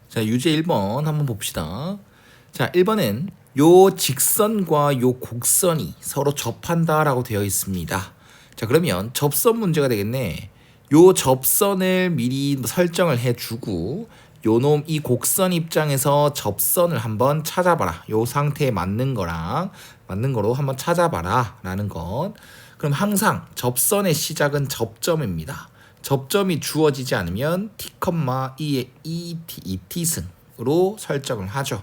자, 유제 1번 한번 봅시다. 자, 1번은 요 직선과 요 곡선이 서로 접한다라고 되어 있습니다. 자, 그러면 접선 문제가 되겠네. 요 접선을 미리 설정을 해주고 요놈 이 곡선 입장에서 접선을 한번 찾아봐라. 요 상태에 맞는 거랑 맞는 거로 한번 찾아봐라 라는 것. 그럼 항상 접선의 시작은 접점입니다. 접점이 주어지지 않으면 t,2의 2t승으로 설정을 하죠.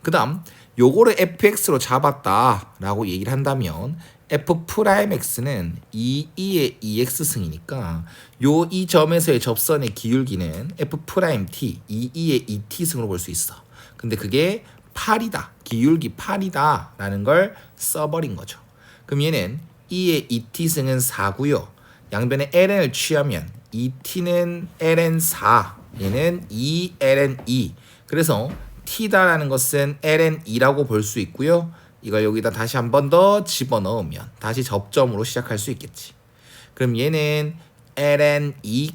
그 다음 요거를 fx로 잡았다라고 얘기를 한다면 f'x는 2의 2x승이니까 요 이 점에서의 접선의 기울기는 f't 2의 2t승으로 볼 수 있어. 근데 그게 8이다. 기울기 8이다 라는 걸 써버린 거죠. 그럼 얘는 2의 2t승은 4고요. 양변에 ln을 취하면 2t는 ln 4, 얘는 2ln 2. 그래서 t다라는 것은 ln 2라고 볼 수 있고요. 이걸 여기다 다시 한 번 더 집어넣으면 다시 접점으로 시작할 수 있겠지. 그럼 얘는 ln 2,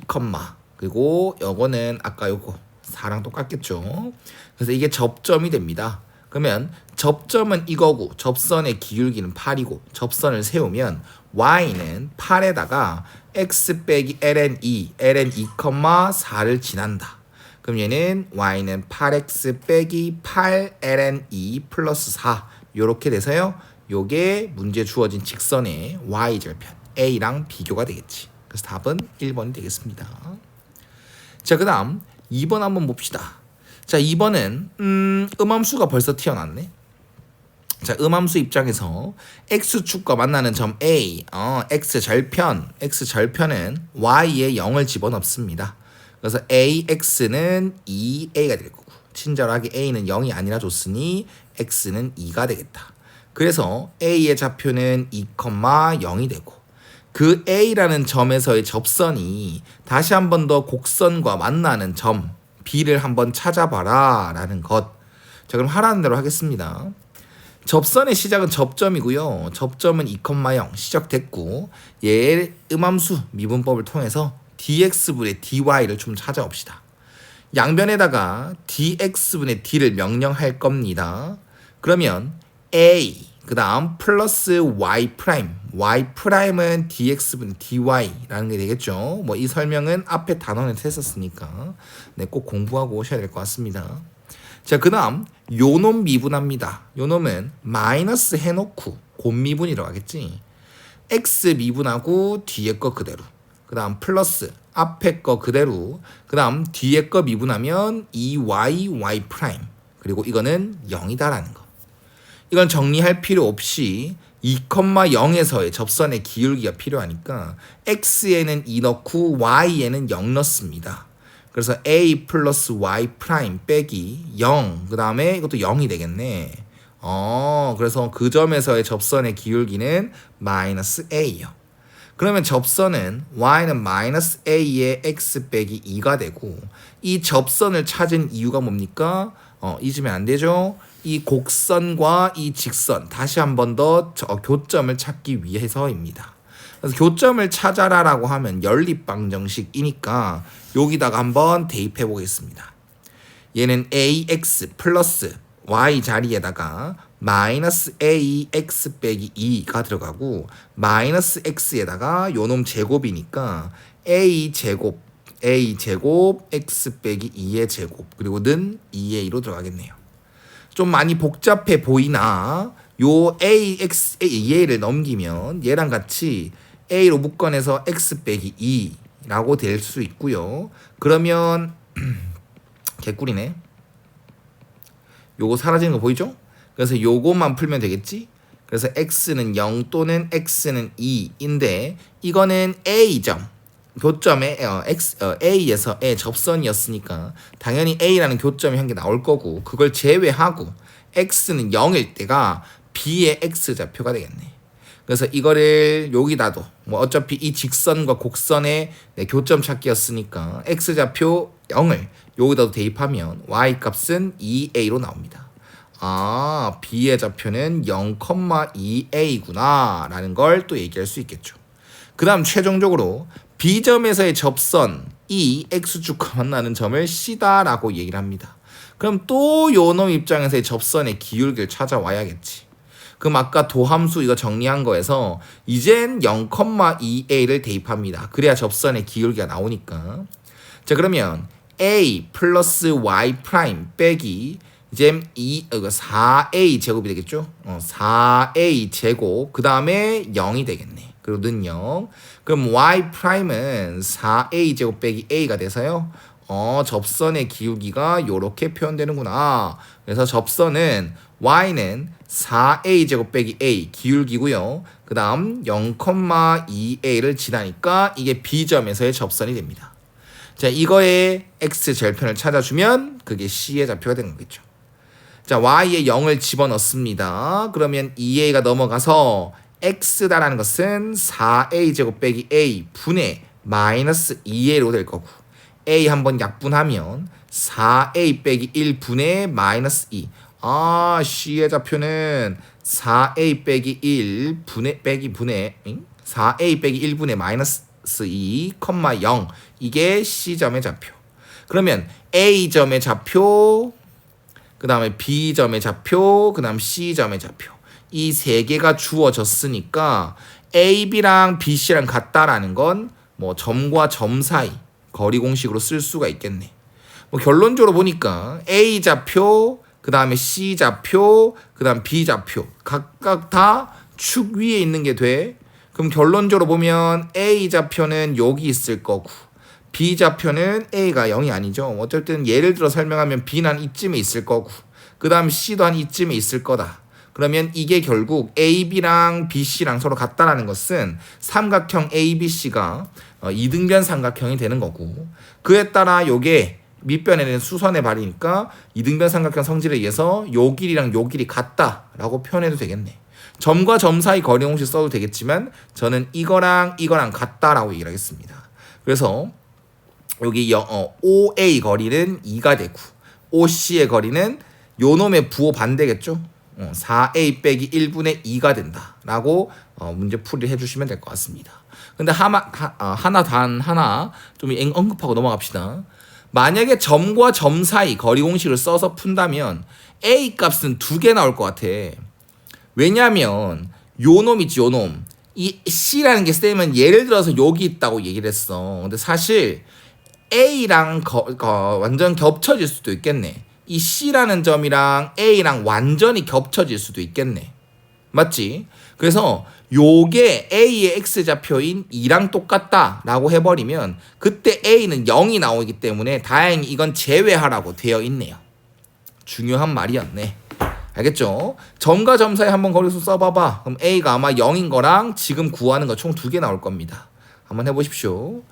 그리고 요거는 아까 요거 4랑 똑같겠죠. 그래서 이게 접점이 됩니다. 그러면 접점은 이거고 접선의 기울기는 8이고 접선을 세우면 y는 8에다가 x 빼기 ln 2, ln 2, 4를 지난다. 그럼 얘는 y는 8x 빼기 8 ln 2 플러스 4 요렇게 돼서요. 요게 문제 주어진 직선의 y절편 a랑 비교가 되겠지. 그래서 답은 1번이 되겠습니다. 자, 그 다음 2번 한번 봅시다. 자, 2번은 음함수가 벌써 튀어났네. 자, 음함수 입장에서 x축과 만나는 점 A, x절편은 y에 0을 집어넣습니다. 그래서 ax는 2a가 될 거고 친절하게 a는 0이 아니라 줬으니 x는 2가 되겠다. 그래서 a의 좌표는 2, 0이 되고 그 a라는 점에서의 접선이 다시 한 번 더 곡선과 만나는 점 b를 한번 찾아봐라 라는 것. 자, 그럼 하라는 대로 하겠습니다. 접선의 시작은 접점이고요. 접점은 2, 0 시작됐고 얘 음함수 미분법을 통해서 dx분의 dy를 좀 찾아옵시다. 양변에다가 dx분의 d를 명령할 겁니다. 그러면 a 그 다음 플러스 y 프라임 y은 dx분의 dy라는 게 되겠죠. 뭐 이 설명은 앞에 단원에서 했었으니까 네, 꼭 공부하고 오셔야 될 것 같습니다. 자, 그 다음 요놈 미분합니다. 요놈은 마이너스 해놓고 곱미분이라고 하겠지. x 미분하고 뒤에 거 그대로 그 다음 플러스 앞에 거 그대로 그 다음 뒤에 거 미분하면 2y y 프라임 그리고 이거는 0이다라는 거. 이건 정리할 필요 없이 2, 0에서의 접선의 기울기가 필요하니까 x에는 2 넣고 y에는 0 넣습니다. 그래서 a 플러스 y 프라임 빼기 0 그 다음에 이것도 0이 되겠네. 그래서 그 점에서의 접선의 기울기는 마이너스 a요. 그러면 접선은 y는 마이너스 a의 x 빼기 2가 되고 이 접선을 찾은 이유가 뭡니까? 잊으면 안 되죠. 이 곡선과 이 직선 다시 한 번 더 교점을 찾기 위해서입니다. 그래서 교점을 찾아라라고 하면 연립방정식이니까 여기다가 한번 대입해 보겠습니다. 얘는 ax 플러스 y 자리에다가 마이너스 ax 빼기 2가 들어가고 마이너스 x에다가 요놈 제곱이니까 a제곱 x 빼기 2의 제곱 그리고 는 2의 2로 들어가겠네요. 좀 많이 복잡해 보이나 요 a를 넘기면 얘랑 같이 a로 묶어내서 x 빼기 2라고 될 수 있고요. 그러면 개꿀이네. 요거 사라지는 거 보이죠? 그래서 요것만 풀면 되겠지? 그래서 x는 0 또는 x는 2인데 이거는 a점 교점에 A에서의 접선이었으니까 당연히 A라는 교점이 한 개 나올 거고 그걸 제외하고 X는 0일 때가 B의 X좌표가 되겠네. 그래서 이거를 여기다도 뭐 어차피 이 직선과 곡선의 교점 찾기였으니까 X좌표 0을 여기다도 대입하면 Y 값은 2A로 나옵니다. B의 좌표는 0,2A구나 라는 걸 또 얘기할 수 있겠죠. 그 다음 최종적으로 B점에서의 접선 이 x축과 만나는 점을 C다라고 얘기를 합니다. 그럼 또 요놈 입장에서의 접선의 기울기를 찾아와야겠지. 그럼 아까 도함수 이거 정리한 거에서 이젠 0,2a를 대입합니다. 그래야 접선의 기울기가 나오니까. 자, 그러면 a 플러스 y 프라임 빼기 이제 4a 제곱이 되겠죠? 4a 제곱 그 다음에 0이 되겠네. 그리고 는 0. 그럼 y 프라임은 4a 제곱 빼기 a가 돼서요. 접선의 기울기가 요렇게 표현되는구나. 그래서 접선은 y는 4a 제곱 빼기 a 기울기고요. 그 다음 0,2a를 지나니까 이게 b점에서의 접선이 됩니다. 자, 이거의 x 절편을 찾아주면 그게 c의 좌표가 되는 거겠죠. 자, y에 0을 집어넣습니다. 그러면 2a가 넘어가서 x다라는 것은 4a 제곱 빼기 a 분의 마이너스 2a로 될 거고 a 한번 약분하면 4a 빼기 1 분의 마이너스 2. c의 좌표는 4a 빼기 1 분의 4a 빼기 1 분의 마이너스 2, 0 이게 C점의 좌표. 그러면 A점의 좌표, 그 다음에 B점의 좌표, 그 다음 C점의 좌표. 이 세 개가 주어졌으니까 AB랑 BC랑 같다라는 건 뭐 점과 점 사이 거리 공식으로 쓸 수가 있겠네. 뭐 결론적으로 보니까 A 좌표, 그 다음에 C 좌표, 그 다음 B 좌표 각각 다 축 위에 있는 게 돼. 그럼 결론적으로 보면 A 좌표는 여기 있을 거고 B 좌표는 A가 0이 아니죠. 어쨌든 예를 들어 설명하면 B는 한 이쯤에 있을 거고 그 다음 C도 한 이쯤에 있을 거다. 그러면 이게 결국 AB랑 BC랑 서로 같다라는 것은 삼각형 ABC가 이등변 삼각형이 되는 거고 그에 따라 요게 밑변에는 수선의 발이니까 이등변 삼각형 성질에 의해서 요 길이랑 요 길이 같다라고 표현해도 되겠네. 점과 점 사이 거리 공식 써도 되겠지만 저는 이거랑 같다라고 얘기를 하겠습니다. 그래서 여기 OA 거리는 2가 되고 OC의 거리는 요 놈의 부호 반대겠죠. 4A 빼기 1분의 2가 된다라고 문제 풀이를 해주시면 될 것 같습니다. 근데 하나 좀 언급하고 넘어갑시다. 만약에 점과 점 사이 거리 공식을 써서 푼다면 A 값은 2개 나올 것 같아. 왜냐면 요 놈 있지, 요 놈. 이 C라는 게 쓰면 예를 들어서 여기 있다고 얘기를 했어. 근데 사실 A랑 완전 겹쳐질 수도 있겠네. 이 C라는 점이랑 A랑 완전히 겹쳐질 수도 있겠네. 맞지? 그래서 요게 A의 X좌표인 2랑 똑같다라고 해버리면 그때 A는 0이 나오기 때문에 다행히 이건 제외하라고 되어 있네요. 중요한 말이었네. 알겠죠? 점과 점 사이 한번 거리수 써봐봐. 그럼 A가 아마 0인 거랑 지금 구하는 거 총 2개 나올 겁니다. 한번 해보십시오.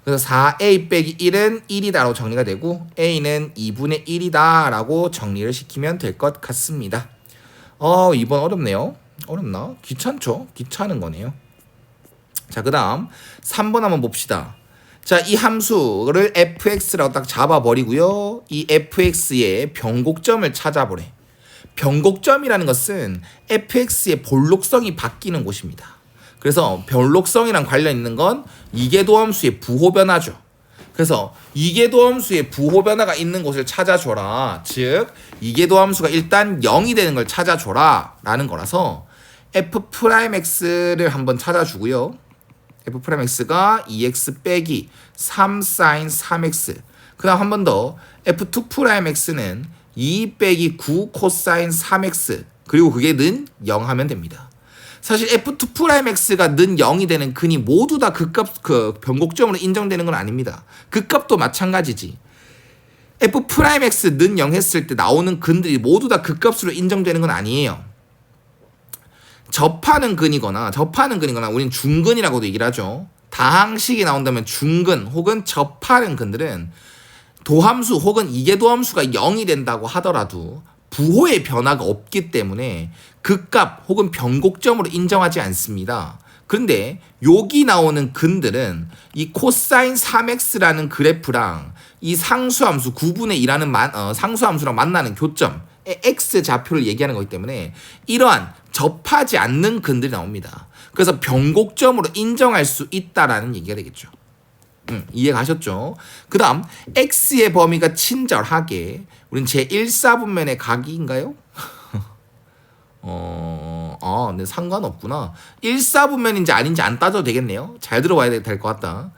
그래서 4A 빼기 1은 1이다라고 정리가 되고 A는 2분의 1이다 라고 정리를 시키면 될 것 같습니다. 이번 어렵네요. 어렵나? 귀찮죠? 귀찮은 거네요. 자, 그 다음 3번 한번 봅시다. 자, 이 함수를 fx라고 딱 잡아버리고요. 이 fx의 변곡점을 찾아보래. 변곡점이라는 것은 fx의 볼록성이 바뀌는 곳입니다. 그래서 변록성이랑 관련 있는 건 이계도함수의 부호변화죠. 그래서 이계도함수의 부호변화가 있는 곳을 찾아줘라. 즉 이계도함수가 일단 0이 되는 걸 찾아줘라 라는 거라서 f'x를 한번 찾아주고요. f'x가 2x 빼기 3sin 3x 그 다음 한 번 더 f2'x는 2 빼기 9 코사인 3x 그리고 그게 는 0 하면 됩니다. 사실 f2'x가 는 0이 되는 근이 모두 다 그 변곡점으로 인정되는 건 아닙니다. 그 값도 마찬가지지. f'x 는 0 했을 때 나오는 근들이 모두 다 그 값으로 인정되는 건 아니에요. 접하는 근이거나 우리는 중근이라고도 얘기를 하죠. 다항식이 나온다면 중근 혹은 접하는 근들은 도함수 혹은 이계도함수가 0이 된다고 하더라도 부호의 변화가 없기 때문에 그 값 혹은 변곡점으로 인정하지 않습니다. 그런데 여기 나오는 근들은 이 코사인 3x라는 그래프랑 이 상수함수 9분의 2라는 상수함수랑 만나는 교점 x 좌표를 얘기하는 거기 때문에 이러한 접하지 않는 근들이 나옵니다. 그래서 변곡점으로 인정할 수 있다라는 얘기가 되겠죠. 이해가셨죠? 그 다음 x의 범위가 친절하게 우린 제1사분면의 각인가요? 네, 상관없구나. 1사분면인지 아닌지 안 따져도 되겠네요. 잘 들어봐야 될 것 같다.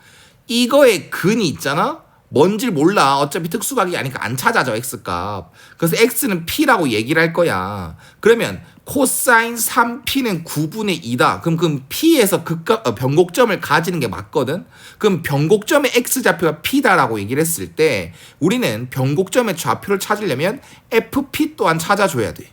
이거의 근이 있잖아? 뭔지 몰라. 어차피 특수각이 아니니까 안 찾아져, x값. 그래서 x는 p라고 얘기를 할 거야. 그러면 코사인 3p는 9분의 2다. 그럼 p에서 변곡점을 가지는 게 맞거든. 그럼 변곡점의 x좌표가 p다라고 얘기를 했을 때 우리는 변곡점의 좌표를 찾으려면 fp 또한 찾아줘야 돼.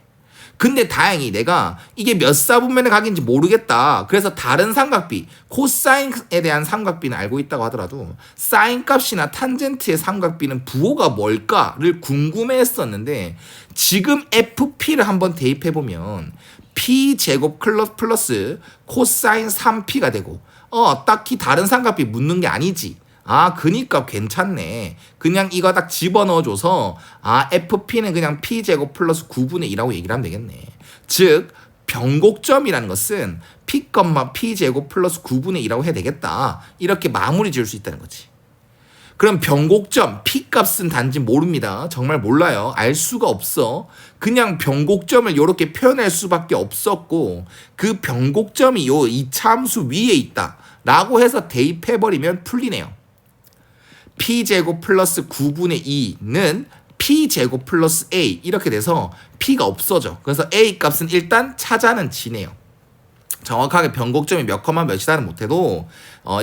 근데 다행히 내가 이게 몇 사분면의 각인지 모르겠다. 그래서 다른 삼각비, 코사인에 대한 삼각비는 알고 있다고 하더라도 사인 값이나 탄젠트의 삼각비는 부호가 뭘까를 궁금해했었는데 지금 FP를 한번 대입해보면 P제곱 플러스 코사인 3P가 되고 딱히 다른 삼각비 묻는 게 아니지. 그니까 괜찮네. 그냥 이거 딱 집어넣어줘서 FP는 그냥 P제곱 플러스 9분의 2라고 얘기를 하면 되겠네. 즉 변곡점이라는 것은 P, P제곱 플러스 9분의 2라고 해야 되겠다. 이렇게 마무리 지을 수 있다는 거지. 그럼 변곡점 P 값은 단지 모릅니다. 정말 몰라요. 알 수가 없어. 그냥 변곡점을 이렇게 표현할 수밖에 없었고 그 변곡점이 요 이차함수 위에 있다 라고 해서 대입해버리면 풀리네요. P제곱 플러스 9분의 2는 P제곱 플러스 A 이렇게 돼서 P가 없어져. 그래서 A 값은 일단 찾아는 지네요. 정확하게 변곡점이 몇 컴마 몇이다는 못해도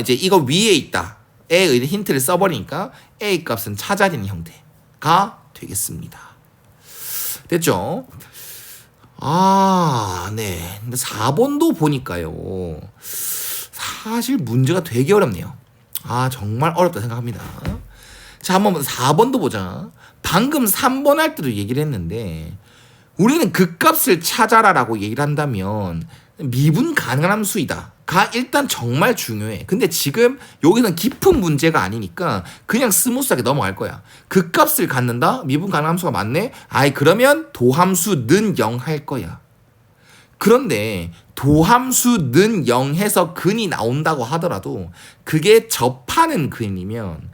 이제 이거 위에 있다 에 힌트를 써버리니까 A 값은 찾아지는 형태가 되겠습니다. 됐죠? 네. 근데 4번도 보니까요. 사실 문제가 되게 어렵네요. 정말 어렵다 생각합니다. 자, 한번 4번도 보자. 방금 3번 할 때도 얘기를 했는데 우리는 그 값을 찾아라라고 얘기를 한다면 미분 가능한 함수이다 가 일단 정말 중요해. 근데 지금 여기는 깊은 문제가 아니니까 그냥 스무스하게 넘어갈 거야. 그 값을 갖는다? 미분 가능한 함수가 맞네? 그러면 도함수는 0 할 거야. 그런데 도함수는 0 해서 근이 나온다고 하더라도 그게 접하는 근이면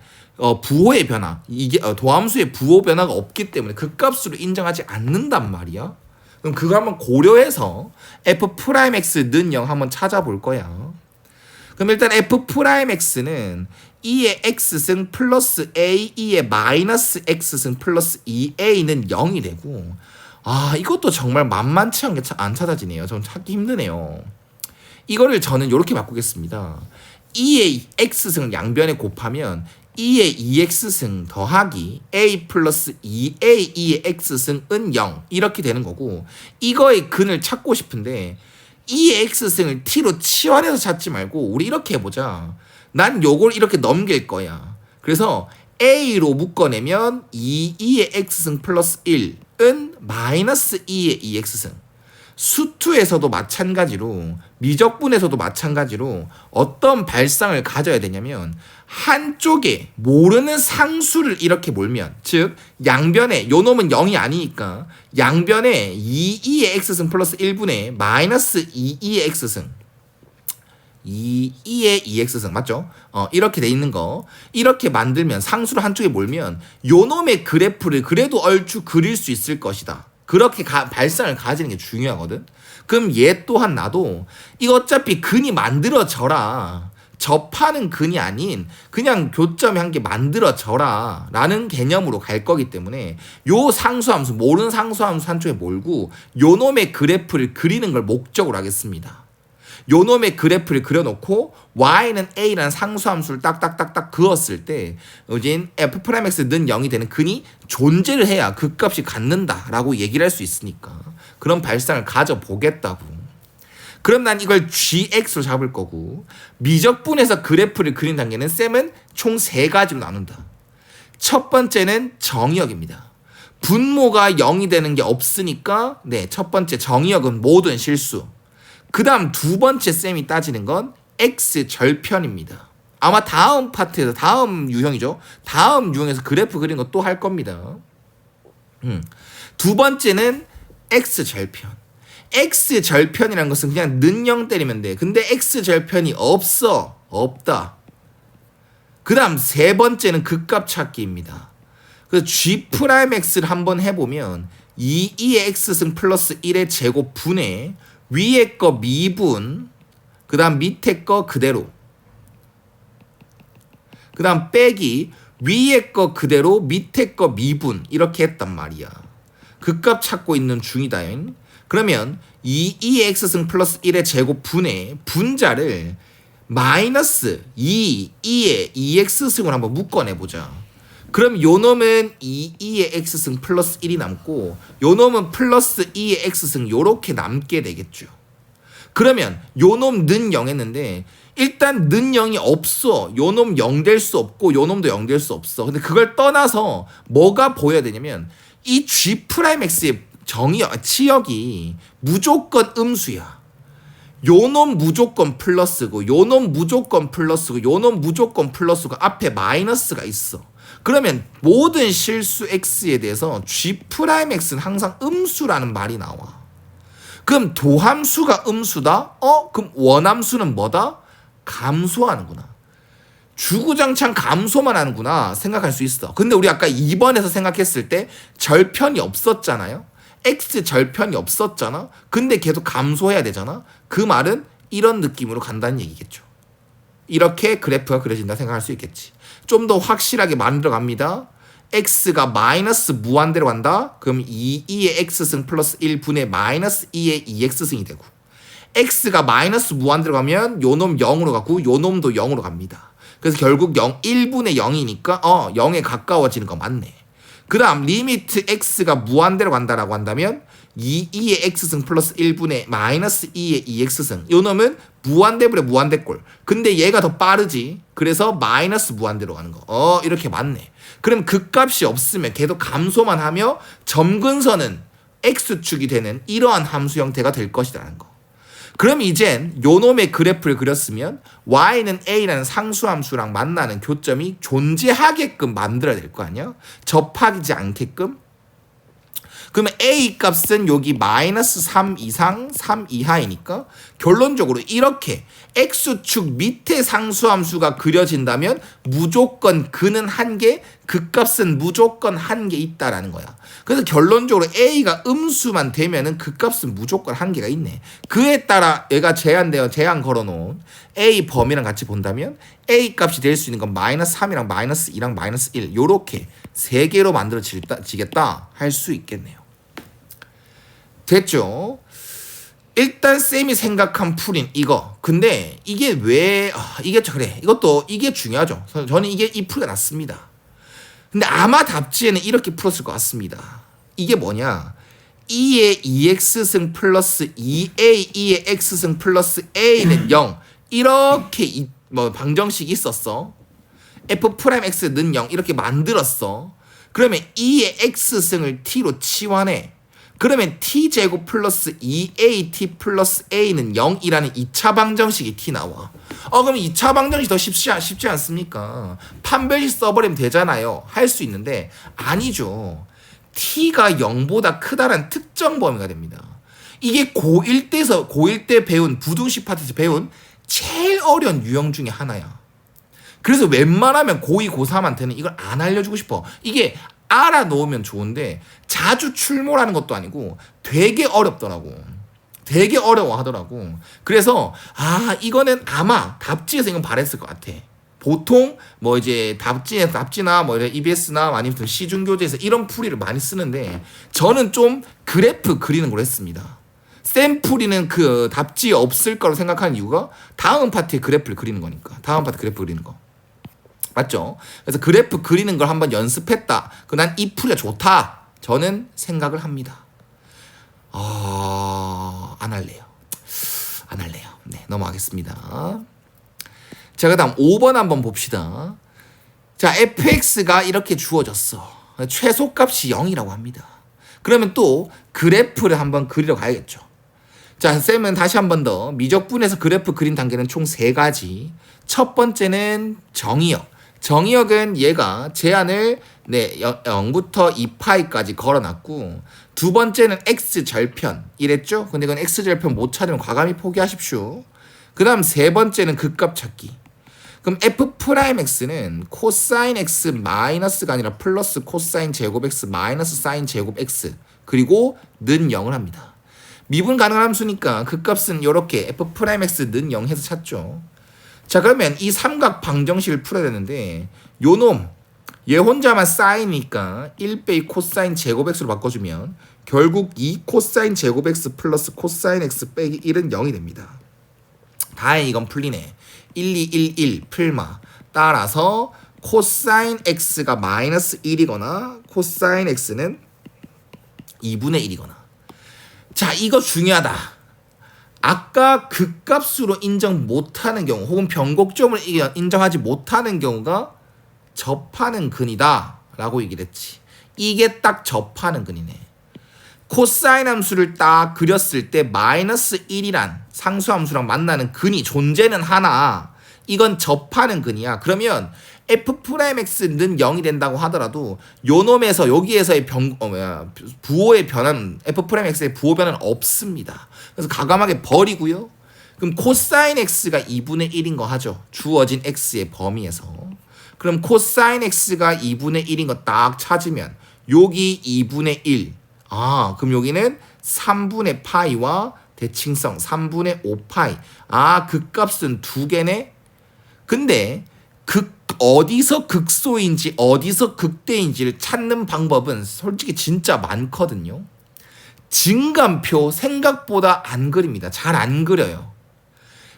부호의 변화, 이게 도함수의 부호 변화가 없기 때문에 그 값으로 인정하지 않는단 말이야. 그럼 그거 한번 고려해서 f'x는 0 한번 찾아볼 거야. 그럼 일단 f'x는 2의 x승 플러스 a, 2의 마이너스 x승 플러스 2a는 0이 되고 이것도 정말 만만치 않게 안 찾아지네요. 좀 찾기 힘드네요. 이거를 저는 이렇게 바꾸겠습니다. 2의 x승을 양변에 곱하면 2의 2x승 더하기 a 플러스 2a 2의 x승은 0 이렇게 되는 거고 이거의 근을 찾고 싶은데 2의 x승을 t로 치환해서 찾지 말고 우리 이렇게 해보자. 난 요걸 이렇게 넘길 거야. 그래서 a로 묶어내면 2의 x승 플러스 1은 마이너스 2의 2x승 수투에서도 마찬가지로 미적분에서도 마찬가지로 어떤 발상을 가져야 되냐면 한쪽에 모르는 상수를 이렇게 몰면 즉 양변에 요 놈은 0이 아니니까 양변에 2의 x승 플러스 1분의 마이너스 2의 x승 2의 2x승 맞죠? 이렇게 돼 있는 거 이렇게 만들면 상수를 한쪽에 몰면 요 놈의 그래프를 그래도 얼추 그릴 수 있을 것이다. 그렇게 발상을 가지는 게 중요하거든. 그럼 얘 또한 나도 이거 어차피 근이 만들어져라. 접하는 근이 아닌 그냥 교점이 한 개 만들어져라 라는 개념으로 갈 거기 때문에 요 상수함수 모르는 상수함수 한쪽에 몰고 요 놈의 그래프를 그리는 걸 목적으로 하겠습니다. 요 놈의 그래프를 그려놓고 y는 a라는 상수함수를 딱딱딱딱 그었을 때 이제 f'x는 0이 되는 근이 존재를 해야 그 값이 갖는다라고 얘기를 할 수 있으니까 그런 발상을 가져보겠다고. 그럼 난 이걸 gx로 잡을 거고 미적분에서 그래프를 그린 단계는 쌤은 총 3가지로 나눈다. 첫 번째는 정의역입니다. 분모가 0이 되는 게 없으니까 첫 번째 정의역은 모든 실수. 그 다음 두 번째 쌤이 따지는 건 x절편입니다. 아마 다음 파트에서 다음 유형이죠. 다음 유형에서 그래프 그린 거 또 할 겁니다. 두 번째는 x절편. x절편이라는 것은 그냥 는 0 때리면 돼. 근데 x절편이 없다. 그 다음 세 번째는 극값 찾기입니다. 그래서 G'X를 한번 해보면 2의 X승 플러스 1의 제곱분의 위에 거 미분, 그 다음 밑에 거 그대로, 그 다음 빼기 위에 거 그대로 밑에 거 미분 이렇게 했단 말이야. 극값 찾고 있는 중이다. 그러면 2의 X승 플러스 1의 제곱분의 분자를 마이너스 2의 2x승을 한번 묶어내보자. 그럼 요 놈은 2의 x승 플러스 1이 남고 요 놈은 플러스 2의 x승 요렇게 남게 되겠죠. 그러면 요 놈 는 0 했는데 일단 는 0이 없어. 요 놈 0 될 수 없고 요 놈도 0 될 수 없어. 근데 그걸 떠나서 뭐가 보여야 되냐면 이 G'X의 치역이 무조건 음수야. 요놈 무조건 플러스고 요놈 무조건 플러스고 요놈 무조건 플러스고 앞에 마이너스가 있어. 그러면 모든 실수 x에 대해서 G'X는 항상 음수라는 말이 나와. 그럼 도함수가 음수다? 그럼 원함수는 뭐다? 감소하는구나. 주구장창 감소만 하는구나 생각할 수 있어. 근데 우리 아까 2번에서 생각했을 때 절편이 없었잖아요. x 절편이 없었잖아. 근데 계속 감소해야 되잖아. 그 말은 이런 느낌으로 간다는 얘기겠죠. 이렇게 그래프가 그려진다 생각할 수 있겠지. 좀 더 확실하게 만들어 갑니다. x가 마이너스 무한대로 간다. 그럼 2의 x승 플러스 1분의 마이너스 2의 2x승이 되고, x가 마이너스 무한대로 가면 요놈 0으로 가고 요놈도 0으로 갑니다. 그래서 결국 1분의 0이니까 0에 가까워지는 거 맞네. 그 다음 리미트 x가 무한대로 간다라고 한다면 2의 x승 플러스 1분의 마이너스 2의 2x승 요 놈은 무한대분의 무한대꼴. 근데 얘가 더 빠르지. 그래서 마이너스 무한대로 가는 거. 이렇게 맞네. 그럼 극값이 없으면 계속 감소만 하며 점근선은 x축이 되는 이러한 함수 형태가 될 것이라는 거. 그럼 이젠 요 놈의 그래프를 그렸으면 y는 a라는 상수함수랑 만나는 교점이 존재하게끔 만들어야 될 거 아니야? 접하지 않게끔. 그러면 a 값은 여기 마이너스 3 이상 3 이하이니까 결론적으로 이렇게 x축 밑에 상수함수가 그려진다면 무조건 그는 한 개, 그 값은 무조건 한 개 있다라는 거야. 그래서 결론적으로 a가 음수만 되면은 그 값은 무조건 한 개가 있네. 그에 따라 얘가 제한 걸어놓은 a 범위랑 같이 본다면 a 값이 될 수 있는 건 마이너스 3이랑 마이너스 2랑 마이너스 1 요렇게 세 개로 만들어지겠다 할 수 있겠네요. 됐죠? 일단 쌤이 생각한 풀인 이거. 근데 이게 왜 그래. 이게 중요하죠. 저는 이 풀이가 낫습니다. 근데 아마 답지에는 이렇게 풀었을 것 같습니다. 이게 뭐냐? 2의 2x승 플러스 2a 2의 x승 플러스 a는 0 이렇게 방정식이 있었어. f'x는 0 이렇게 만들었어. 그러면 2의 x승을 t로 치환해. 그러면 t제곱 플러스 2at 플러스 a는 0이라는 2차 방정식이 t 나와. 그럼 2차 방정식이 더 쉽지 않습니까? 판별식 써버리면 되잖아요. 할 수 있는데 아니죠. t가 0보다 크다란 특정 범위가 됩니다. 이게 고1 때 배운 부등식 파트에서 배운 제일 어려운 유형 중에 하나야. 그래서 웬만하면 고2, 고3한테는 이걸 안 알려주고 싶어. 이게 알아놓으면 좋은데 자주 출몰하는 것도 아니고 되게 어렵더라고. 되게 어려워하더라고. 그래서 이거는 아마 답지에서 이건 바랬을 것 같아. 보통 이제 답지나 EBS나 아니면 시중교재에서 이런 풀이를 많이 쓰는데 저는 좀 그래프 그리는 걸 했습니다. 쌤 풀이는 그 답지에 없을 거라고 생각하는 이유가 다음 파트에 그래프를 그리는 거니까. 다음 파트 그래프 그리는 거. 맞죠? 그래서 그래프 그리는 걸 한번 연습했다. 난 이 풀이가 좋다. 저는 생각을 합니다. 안 할래요. 네, 넘어가겠습니다. 자, 그 다음 5번 한번 봅시다. 자, fx가 이렇게 주어졌어. 최소값이 0이라고 합니다. 그러면 또 그래프를 한번 그리러 가야겠죠. 자, 쌤은 다시 한 번 더 미적분에서 그래프 그린 단계는 총 3가지. 첫 번째는 정의역. 정의역은 얘가 제한을 0부터 2파이까지 걸어놨고, 두 번째는 x절편 이랬죠? 근데 이건 x절편 못 찾으면 과감히 포기하십시오. 그 다음 세 번째는 극값 찾기. 그럼 f 프라임 x는 코사인 x 마이너스가 아니라 플러스 코사인 제곱 x 마이너스 사인 제곱 x 그리고 는 0을 합니다. 미분 가능한 함수니까 그 값은 이렇게 f 프라임 x 는 0 해서 찾죠. 자, 그러면 이 삼각 방정식을 풀어야 되는데 요 놈 얘 혼자만 사인이니까 1 빼기 코사인 제곱 x로 바꿔주면 결국 2 코사인 제곱 x 플러스 코사인 x 빼기 1은 0이 됩니다. 다행히 이건 풀리네. 1, 2, 1, 1 풀마. 따라서 코사인 x가 마이너스 1이거나 코사인 x는 2분의 1이거나. 자, 이거 중요하다. 아까 극값으로 인정 못하는 경우 혹은 변곡점을 인정하지 못하는 경우가 접하는 근이다 라고 얘기를 했지. 이게 딱 접하는 근이네. 코사인 함수를 딱 그렸을 때 마이너스 1이란 상수함수랑 만나는 근이 존재는 하나. 이건 접하는 근이야. 그러면 f 프라임 x는 0이 된다고 하더라도 요 놈에서 여기에서의 부호의 변화는 f 프라임 x의 부호 변화는 없습니다. 그래서 과감하게 버리고요. 그럼 코사인 x가 2분의 1인 거 하죠. 주어진 x의 범위에서. 그럼 코사인 x가 2분의 1인 거 딱 찾으면 여기 2분의 1. 아, 그럼 여기는 3분의 파이와 대칭성 3분의 5파이. 아, 그 값은 두 개네. 근데 어디서 극소인지 어디서 극대인지를 찾는 방법은 솔직히 진짜 많거든요. 증감표 생각보다 안 그립니다. 잘 안 그려요.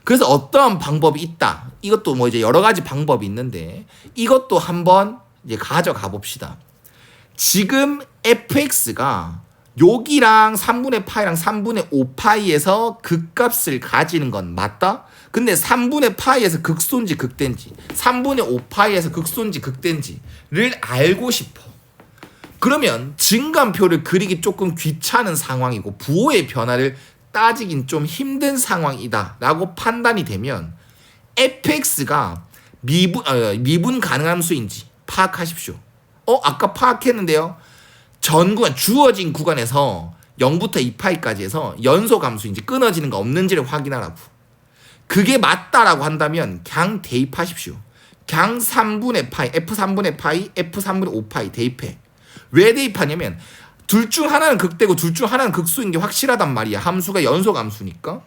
그래서 어떠한 방법이 있다. 이것도 뭐 이제 여러 가지 방법이 있는데 이것도 한번 이제 가져가 봅시다. 지금 fx가 여기랑 3분의 파이랑 3분의 5파이에서 극값을 가지는 건 맞다? 근데 3분의 파이에서 극소인지 극대인지 3분의 5파이에서 극소인지 극대인지를 알고 싶어. 그러면 증감표를 그리기 조금 귀찮은 상황이고 부호의 변화를 따지긴 좀 힘든 상황이다 라고 판단이 되면 fx가 미분 가능한 수인지 파악하십시오. 아까 파악했는데요. 전 구간 주어진 구간에서 0부터 2파이까지 해서 연속 함수인지 끊어지는 거 없는지를 확인하라고. 그게 맞다라고 한다면 그냥 대입하십시오. 그냥 3분의 파이, f3분의 파이, f3분의 5파이 대입해. 왜 대입하냐면 둘 중 하나는 극대고 둘 중 하나는 극소인 게 확실하단 말이야. 함수가 연속 함수니까.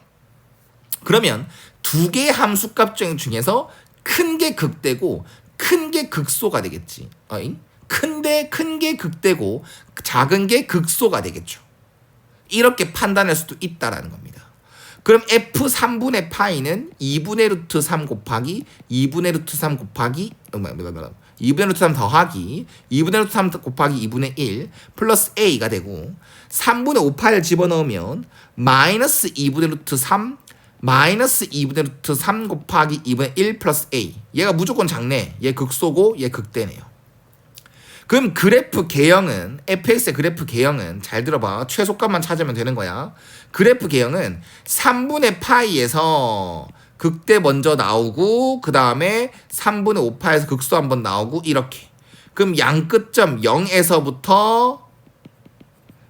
그러면 두 개의 함수값 중에서 큰 게 극대고 큰 게 극소가 되겠지. 큰 게 극대고 작은 게 극소가 되겠죠. 이렇게 판단할 수도 있다라는 겁니다. 그럼 f3분의 파이는 2분의 루트 3 곱하기 2분의 루트 3 곱하기 2분의 루트 3 더하기 2분의 루트 3 곱하기 2분의 1 플러스 a가 되고 3분의 5파이를 집어넣으면 마이너스 2분의 루트 3 마이너스 2분의 루트 3 곱하기 2분의 1 플러스 a. 얘가 무조건 작네. 얘 극소고 얘 극대네요. 그럼 그래프 개형은 fx의 그래프 개형은 잘 들어봐. 최소값만 찾으면 되는 거야. 그래프 개형은 3분의 파이에서 극대 먼저 나오고 그 다음에 3분의 5파에서 극소 한번 나오고 이렇게. 그럼 양끝점 0에서부터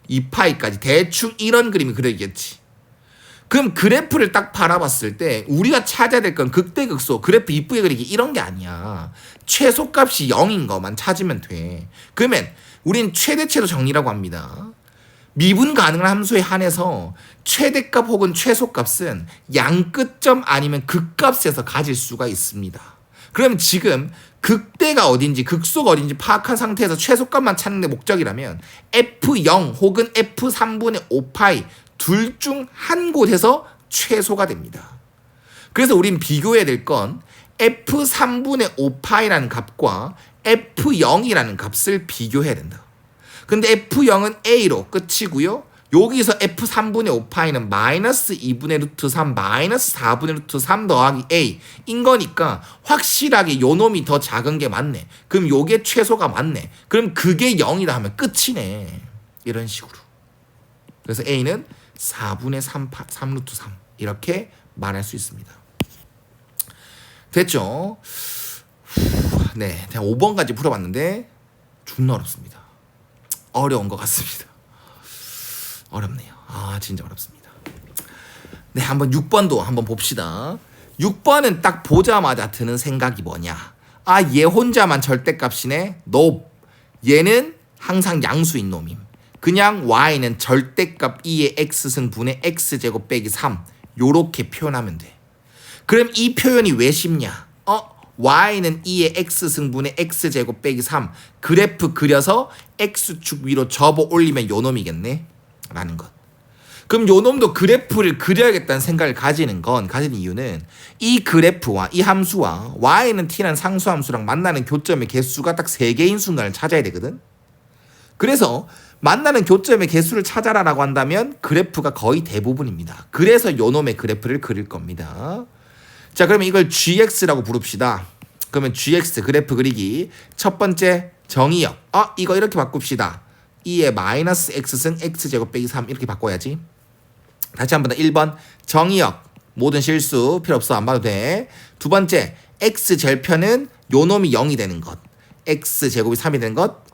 2파이까지 대충 이런 그림이 그려지겠지. 그럼 그래프를 딱 바라봤을 때 우리가 찾아야 될 건 극대 극소 그래프 이쁘게 그리기 이런 게 아니야. 최소값이 0인 것만 찾으면 돼. 그러면 우린 최대치도 정리라고 합니다. 미분 가능한 함수에 한해서 최대값 혹은 최소값은 양끝점 아니면 극값에서 가질 수가 있습니다. 그럼 지금 극대가 어딘지 극소가 어딘지 파악한 상태에서 최소값만 찾는 게 목적이라면 F0 혹은 F3분의 5파이 둘 중 한 곳에서 최소가 됩니다. 그래서 우린 비교해야 될 건 F3분의 5파이라는 값과 F0이라는 값을 비교해야 된다. 근데 F0은 A로 끝이고요. 여기서 F3분의 5파이는 마이너스 2분의 루트 3 마이너스 4분의 루트 3 더하기 A인 거니까 확실하게 요 놈이 더 작은 게 맞네. 그럼 요게 최소가 맞네. 그럼 그게 0이다 하면 끝이네. 이런 식으로. 그래서 A는 4분의 3 루트 3 이렇게 말할 수 있습니다. 됐죠? 네, 그냥 5번까지 풀어봤는데 존나 어렵습니다. 어려운 것 같습니다. 어렵네요. 진짜 어렵습니다. 네, 한번 6번도 한번 봅시다. 6번은 딱 보자마자 드는 생각이 뭐냐? 아, 얘 혼자만 절대값이네. 노. 얘는 항상 양수인 놈임. 그냥 y는 절대값 2의 x승분의 x제곱 빼기 3 요렇게 표현하면 돼. 그럼 이 표현이 왜 쉽냐? y는 2의 x승분의 x제곱 빼기 3 그래프 그려서 x축 위로 접어 올리면 요 놈이겠네 라는 것. 그럼 요 놈도 그래프를 그려야겠다는 생각을 가지는 이유는 이 그래프와 이 함수와 y는 t라는 상수함수랑 만나는 교점의 개수가 딱 3개인 순간을 찾아야 되거든. 그래서 만나는 교점의 개수를 찾아라라고 한다면 그래프가 거의 대부분입니다. 그래서 요 놈의 그래프를 그릴 겁니다. 자, 그러면 이걸 gx라고 부릅시다. 그러면 gx 그래프 그리기 첫 번째 정의역. 이거 이렇게 바꿉시다. 2의 마이너스 x승 x제곱 빼기 3 이렇게 바꿔야지. 다시 한 번 더 1번 정의역. 모든 실수 필요 없어. 안 봐도 돼. 두 번째 x절편은 요 놈이 0이 되는 것. x제곱이 3이 되는 것.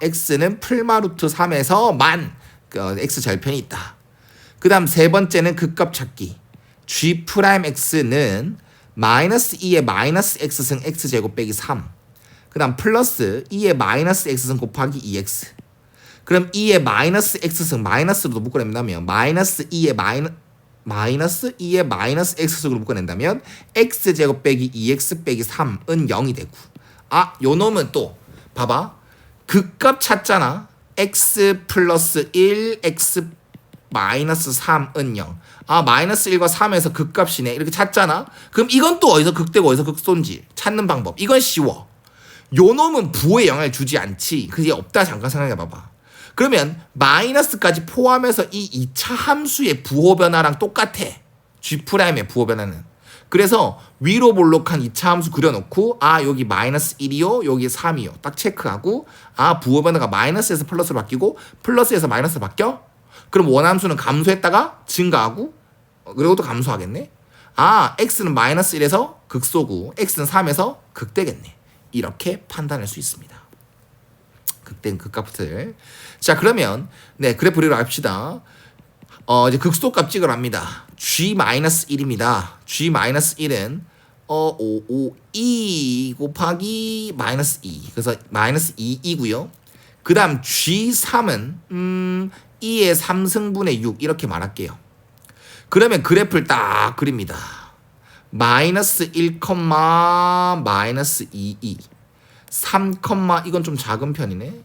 x는 풀마 루트 3에서 만 x절편이 있다. 그 다음 세 번째는 극값 찾기. g 프라임 x는 마이너스 2의 마이너스 x승 x제곱 빼기 3. 그 다음 플러스 2의 마이너스 x승 곱하기 2x. 그럼 2의 마이너스 x승 마이너스로도 묶어낸다면 마이너스 2의 마이너스 x승으로 묶어낸다면 x제곱 빼기 2x 빼기 3은 0이 되고. 요 놈은 또 봐봐. 극값 찾잖아. x 플러스 1 x 마이너스 3은 0. 마이너스 1과 3에서 극값이네. 이렇게 찾잖아. 그럼 이건 또 어디서 극대고 어디서 극소인지 찾는 방법. 이건 쉬워. 요 놈은 부호에 영향을 주지 않지. 그게 없다. 잠깐 생각해봐봐. 그러면 마이너스까지 포함해서 이 2차 함수의 부호 변화랑 똑같아. G'의 부호 변화는. 그래서 위로 볼록한 2차 함수 그려놓고 여기 마이너스 1이요. 여기 3이요. 딱 체크하고 부호 변화가 마이너스에서 플러스로 바뀌고 플러스에서 마이너스로 바뀌어? 그럼 원함수는 감소했다가 증가하고 그리고 또 감소하겠네. x는 마이너스 1에서 극소고 x는 3에서 극대겠네. 이렇게 판단할 수 있습니다. 극대는 극값을. 자, 그러면 그래프를 합시다. 이제 극소값 찍으러 합니다. g-1입니다. g-1은 2 곱하기 마이너스 2. 그래서 마이너스 2이고요. 그 다음 g3은 2의 3승분의 6 이렇게 말할게요. 그러면 그래프를 딱 그립니다. 마이너스 1, 마이너스 2, 3, 이건 좀 작은 편이네.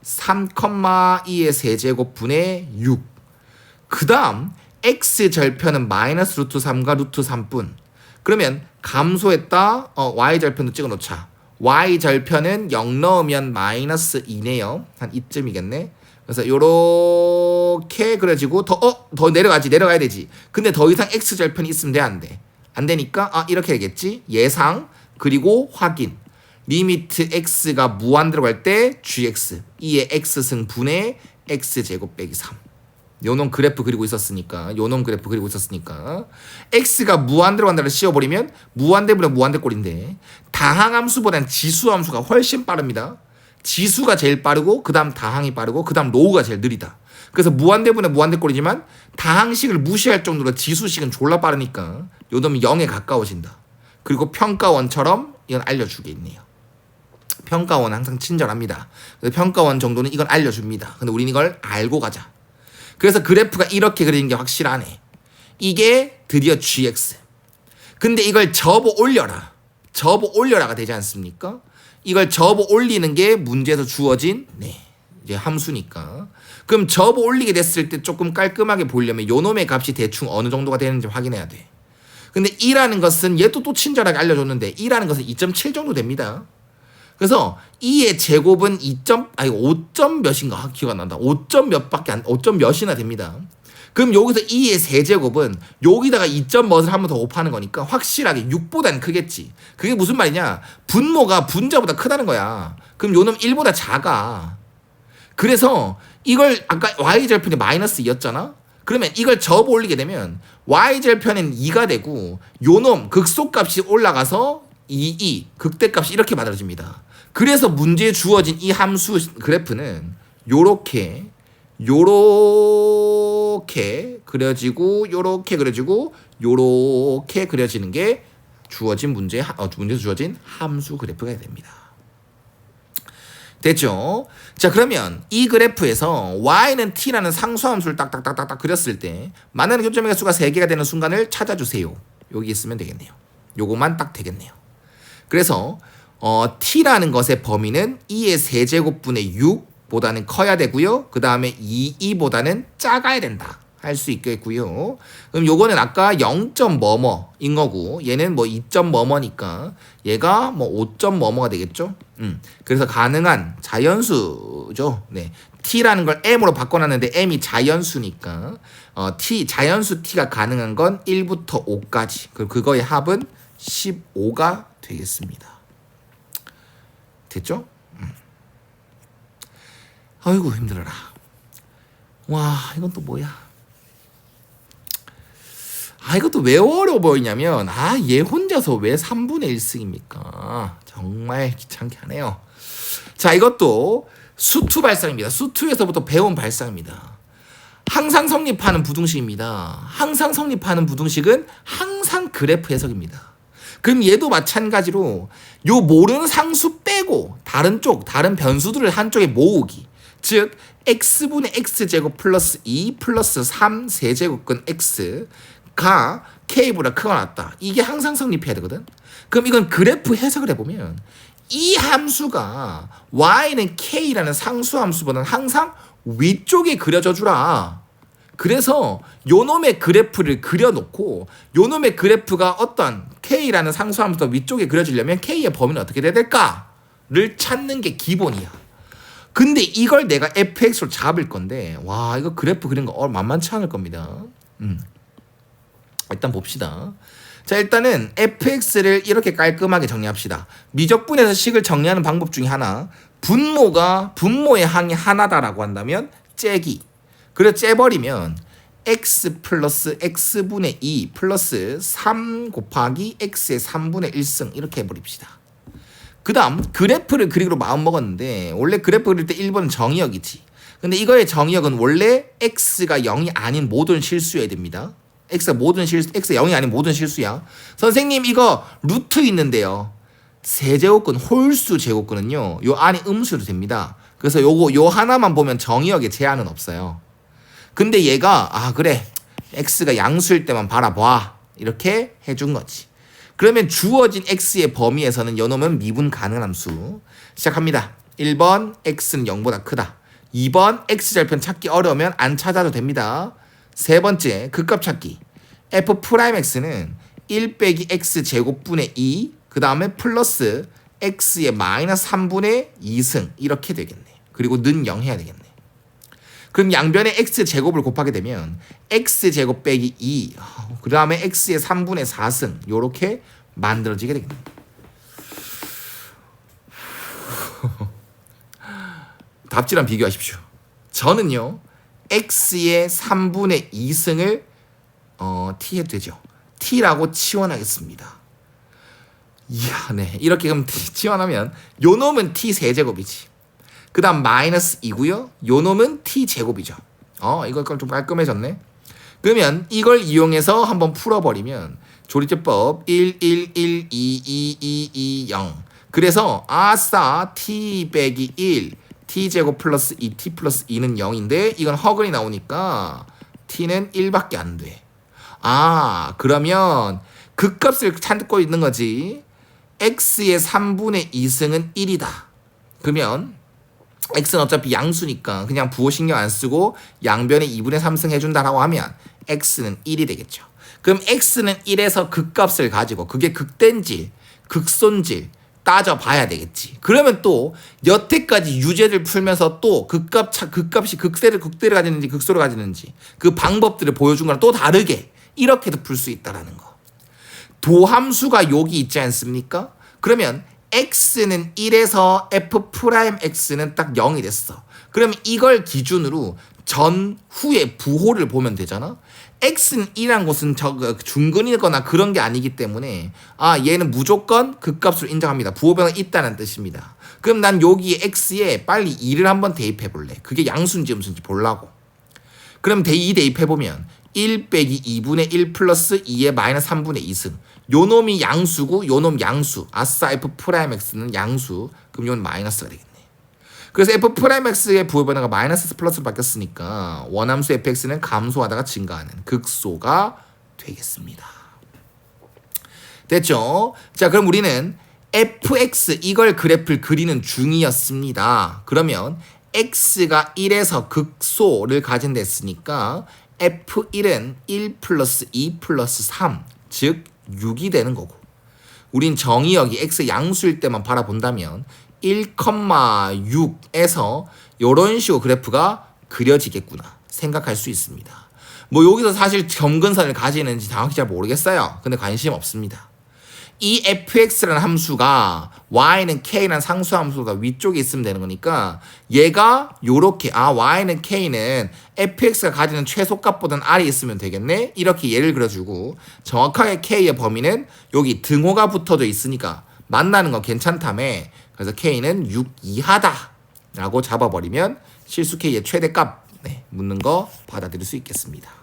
3,2의 세제곱분의 6. 그 다음 x절편은 마이너스 루트 3과 루트 3분. 그러면 감소했다. y절편도 찍어놓자. y절편은 0 넣으면 마이너스 2네요. 한 이쯤이겠네. 그래서 요렇게 그려지고 더 내려가야 되지. 근데 더 이상 x절편이 있으면 돼, 안 돼? 안 되니까 이렇게 되겠지. 예상 그리고 확인. 리미트 x가 무한대로 갈 때 gx 2의 x승 분의 x제곱 빼기 3. 요놈 그래프 그리고 있었으니까 x가 무한대로 간다를 씌워버리면 무한대분의 무한대 꼴인데 다항함수보다는 지수함수가 훨씬 빠릅니다. 지수가 제일 빠르고 그 다음 다항이 빠르고 그 다음 로우가 제일 느리다. 그래서 무한대분의 무한대 꼴이지만 다항식을 무시할 정도로 지수식은 졸라 빠르니까 요놈이 0에 가까워진다. 그리고 평가원처럼 이건 알려주겠네요. 평가원은 항상 친절합니다. 그래서 평가원 정도는 이건 알려줍니다. 근데 우리는 이걸 알고 가자. 그래서 그래프가 이렇게 그리는 게 확실하네. 이게 드디어 gx. 근데 이걸 접어 올려라가 되지 않습니까? 이걸 접어 올리는 게 문제에서 주어진 이제 함수니까. 그럼 접어 올리게 됐을 때 조금 깔끔하게 보려면 요 놈의 값이 대충 어느 정도가 되는지 확인해야 돼. 근데 2라는 것은 얘도 또 친절하게 알려줬는데 2라는 것은 2.7 정도 됩니다. 그래서 2의 제곱은 5점 몇인가 기억 안 난다. 5점 몇이나 됩니다. 그럼 여기서 2의 세제곱은 여기다가 2점 몇을 한 번 더 곱하는 거니까 확실하게 6보다는 크겠지. 그게 무슨 말이냐? 분모가 분자보다 크다는 거야. 그럼 요놈 1보다 작아. 그래서 이걸 아까 y절편이 마이너스 2였잖아. 그러면 이걸 접어 올리게 되면 y절편은 2가 되고 요놈 극소값이 올라가서 2, 극대값이 이렇게 만들어집니다. 그래서 문제에 주어진 이 함수 그래프는 요렇게 그려지고 요렇게 그려지는 게 주어진 문제에서 주어진 함수 그래프가 됩니다. 됐죠? 자, 그러면 이 그래프에서 y는 t라는 상수함수를 딱딱딱딱 그렸을 때 만나는 교점의 수가 3개가 되는 순간을 찾아주세요. 여기 있으면 되겠네요. 요거만 딱 되겠네요. 그래서 t라는 것의 범위는 2의 세제곱분의 6보다는 커야 되고요. 그 다음에 2보다는 작아야 된다. 할 수 있겠고요. 그럼 요거는 아까 0. 뭐뭐인 거고 얘는 뭐 2. 뭐뭐니까 얘가 뭐 5. 뭐뭐가 되겠죠. 그래서 가능한 자연수죠. 네. t라는 걸 m으로 바꿔놨는데 m이 자연수니까 자연수 t가 가능한 건 1부터 5까지. 그럼 그거의 합은 15가 되겠습니다. 됐죠? 아이고 힘들어라. 와 이건 또 뭐야? 이것도 왜 어려워 보이냐면 얘 혼자서 왜 3분의 1승입니까? 정말 귀찮게 하네요. 자, 이것도 수투 발상입니다. 수투에서부터 배운 발상입니다. 항상 성립하는 부등식입니다. 항상 성립하는 부등식은 항상 그래프 해석입니다. 그럼 얘도 마찬가지로 요 모르는 상수 빼고 다른 변수들을 한쪽에 모으기. 즉 x분의 x제곱 플러스 2 플러스 3 세제곱근 x가 k보다 크거나 같다. 이게 항상 성립해야 되거든. 그럼 이건 그래프 해석을 해보면 이 함수가 y는 k라는 상수함수보다는 항상 위쪽에 그려져 주라. 그래서 요놈의 그래프를 그려놓고 요놈의 그래프가 어떤 k라는 상수함수보다 위쪽에 그려지려면 k의 범위는 어떻게 돼야 될까를 찾는 게 기본이야. 근데 이걸 내가 fx로 잡을 건데 와 이거 그래프 그리는 거 만만치 않을 겁니다. 일단 봅시다. 자, 일단은 fx를 이렇게 깔끔하게 정리합시다. 미적분에서 식을 정리하는 방법 중에 하나, 분모의 항이 하나다라고 한다면 째기. 그래서 째버리면 x 플러스 x분의 2 플러스 3 곱하기 x의 3분의 1승 이렇게 해버립시다. 그 다음 그래프를 그리기로 마음먹었는데 원래 그래프 그릴 때 1번은 정의역이지. 근데 이거의 정의역은 원래 x가 0이 아닌 모든 실수여야 됩니다. x가 0이 아닌 모든 실수야. 선생님 이거 루트 있는데요. 세제곱근 홀수 제곱근은요. 요 안에 음수도 됩니다. 그래서 요 하나만 보면 정의역에 제한은 없어요. 근데 얘가 그래 x가 양수일 때만 바라봐 이렇게 해준 거지. 그러면 주어진 x의 범위에서는 요놈은 미분 가능한 함수. 시작합니다. 1번 x는 0보다 크다. 2번 x절편 찾기 어려우면 안 찾아도 됩니다. 세 번째 극값 찾기. f'x는 1 빼기 x 제곱분의 2 그 다음에 플러스 x의 마이너스 3분의 2승 이렇게 되겠네. 그리고 는 0 해야 되겠네. 그럼 양변에 x 제곱을 곱하게 되면 x 제곱 빼기 2 그 다음에 x의 3분의 4승 요렇게 만들어지게 되겠네. 답지랑 비교하십시오. 저는요 x의 3분의 2승을 t 해도 되죠. t라고 치환하겠습니다. 이야, 네. 이렇게 그럼 치환하면 요 놈은 t 세제곱이지. 그 다음 마이너스 2고요. 요 놈은 t 제곱이죠. 이거 좀 깔끔해졌네. 그러면 이걸 이용해서 한번 풀어버리면 조리제법 1, 1, 1, 2, 2, 2, 2, 0. 그래서 아싸 t 빼기 1 t제곱 플러스 2t 플러스 2는 0인데 이건 허근이 나오니까 t는 1밖에 안 돼. 그러면 극값을 찾고 있는 거지. x의 3분의 2승은 1이다. 그러면 x는 어차피 양수니까 그냥 부호 신경 안 쓰고 양변에 2분의 3승 해준다라고 하면 x는 1이 되겠죠. 그럼 x는 1에서 극값을 가지고 그게 극대인지 극소인지 따져봐야 되겠지. 그러면 또 여태까지 유제를 풀면서 또 극값이 극대를 가지는지 극소를 가지는지 그 방법들을 보여준 거랑 또 다르게 이렇게도 풀 수 있다라는 거. 도함수가 여기 있지 않습니까? 그러면 x는 1에서 f'x는 딱 0이 됐어. 그럼 이걸 기준으로 전후의 부호를 보면 되잖아. x는 1이란 것은 중근이거나 그런 게 아니기 때문에 얘는 무조건 극값으로 인정합니다. 부호변화가 있다는 뜻입니다. 그럼 난 여기 x에 빨리 2를 한번 대입해 볼래. 그게 양수인지 음수인지 보려고. 그럼 2 대입해 보면 1 빼기 2분의 1 플러스 2의 마이너스 3분의 2승. 요 놈이 양수고 요 놈 양수. 아싸 f 프라임 x는 양수. 그럼 요는 마이너스가 되겠네. 그래서 f 프라임 x의 부호 변화가 마이너스 플러스로 바뀌었으니까 원함수 fx는 감소하다가 증가하는 극소가 되겠습니다. 됐죠? 자, 그럼 우리는 fx 이걸 그래프를 그리는 중이었습니다. 그러면 x가 1에서 극소를 가진다 했으니까 f1은 1 플러스 2 플러스 3, 즉 6이 되는 거고, 우린 정의역이 x 양수일 때만 바라본다면 1,6에서 이런 식으로 그래프가 그려지겠구나 생각할 수 있습니다. 뭐 여기서 사실 점근선을 가지는지 정확히 잘 모르겠어요. 근데 관심 없습니다. 이 fx라는 함수가 y는 k라는 상수함수가 위쪽에 있으면 되는 거니까 얘가 요렇게 y는 k는 fx가 가지는 최소값보다는 아래에 있으면 되겠네. 이렇게 예를 그려주고 정확하게 k의 범위는 여기 등호가 붙어져 있으니까 만나는 거 괜찮다며. 그래서 k는 6 이하다 라고 잡아버리면 실수 k의 최대값 묻는 거 받아들일 수 있겠습니다.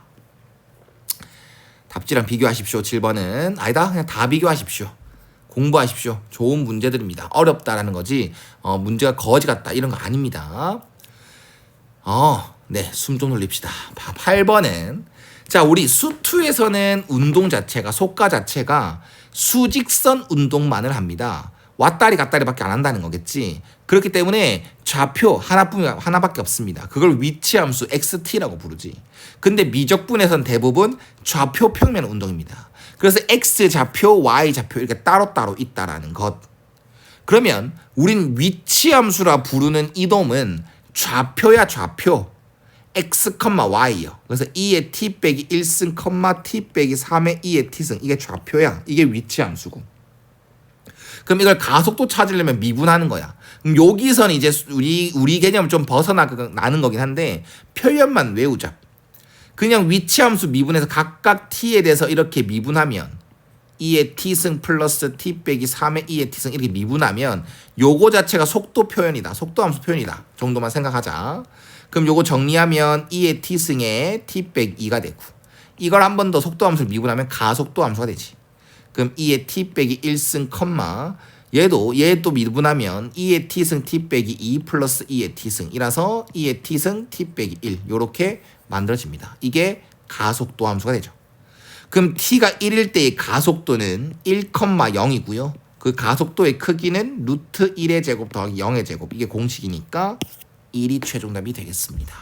답지랑 비교하십시오. 7번은 아니다. 그냥 다 비교하십시오. 공부하십시오. 좋은 문제들입니다. 어렵다라는 거지 문제가 거지 같다 이런 거 아닙니다. 네, 숨 좀 돌립시다. 8번은 자, 우리 수2에서는 운동 자체가 속가 자체가 수직선 운동만을 합니다. 왔다리 갔다리밖에 안 한다는 거겠지. 그렇기 때문에 좌표 하나밖에 없습니다. 그걸 위치함수 xt라고 부르지. 근데 미적분에선 대부분 좌표 평면 운동입니다. 그래서 x 좌표, y 좌표 이렇게 따로따로 있다라는 것. 그러면 우린 위치함수라 부르는 이동은 좌표야 좌표. x, y요. 그래서 2의 t 빼기 1승, t 빼기 3의 2의 t승. 이게 좌표야. 이게 위치함수고. 그럼 이걸 가속도 찾으려면 미분하는 거야. 그럼 여기서는 이제 우리 개념을 좀 벗어나는 거긴 한데 표현만 외우자. 그냥 위치함수 미분해서 각각 t에 대해서 이렇게 미분하면 2의 t승 플러스 t 빼기 3의 2의 t승 이렇게 미분하면 요거 자체가 속도 표현이다. 속도함수 표현이다. 정도만 생각하자. 그럼 요거 정리하면 2의 t승에 t 빼기 2가 되고, 이걸 한 번 더 속도함수를 미분하면 가속도함수가 되지. 그럼 2의 t 빼기 1승, 얘 또 미분하면 2의 t승 t 빼기 2 플러스 2의 t승 이라서 2의 t승 t 빼기 1 요렇게 만들어집니다. 이게 가속도 함수가 되죠. 그럼 t가 1일 때의 가속도는 1,0이고요. 그 가속도의 크기는 루트 1의 제곱 더하기 0의 제곱. 이게 공식이니까 1이 최종답이 되겠습니다.